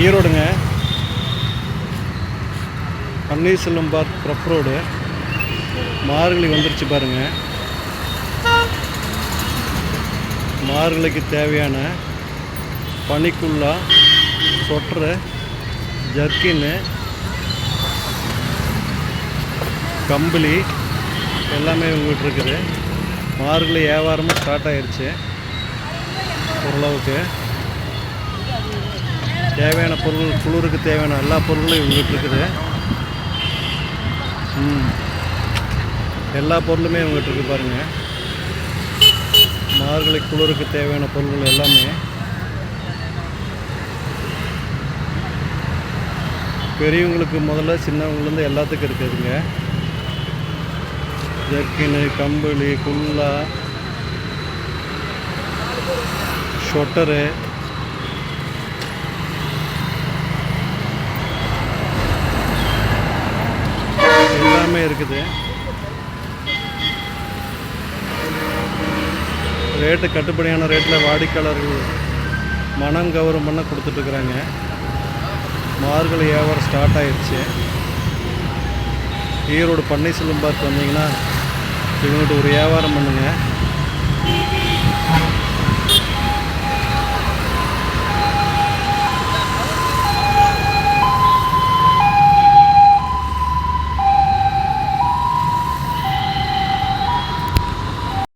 ஈரோடுங்க, Panneerselvam park ப்ரப் road. மார்கழி வந்துருச்சு பாருங்க. மார்கழிக்கு தேவையான பனிக்குள்ளா, சொட்டரு, ஜர்க்கின்னு, கம்பளி எல்லாமே உங்கள்கிட்ட இருக்குது. மார்கழி வியாபாரமும் ஸ்டார்ட் ஆயிடுச்சு. ஓரளவுக்கு தேவையான பொருள், குளிருக்கு தேவையான எல்லா பொருளும் இவங்ககிட்ட இருக்குது. எல்லா பொருளுமே இவங்ககிட்ட இருக்குது பாருங்கள். மார்கழி குளிருக்கு தேவையான பொருள்கள் எல்லாமே பெரியவங்களுக்கு முதல்ல சின்னவங்கலேருந்து எல்லாத்துக்கும் இருக்குதுங்க. ஜர்க்கின்னு, கம்பளி, குல்லா, ஷொட்டரு, எல்லாமே இருக்குது. ரேட்டு கட்டுப்படியான ரேட்டில் வாடிக்கையாளர்கள் மனம் கவரும் பண்ண கொடுத்துட்ருக்குறாங்க. மார்கழி வியாபாரம் ஸ்டார்ட் ஆயிடுச்சு. ஈரோடு பன்னீர்செல்வம் பார்க் வந்தீங்கன்னா இவங்கள்ட்ட ஒரு வியாபாரம் பண்ணுங்கள்.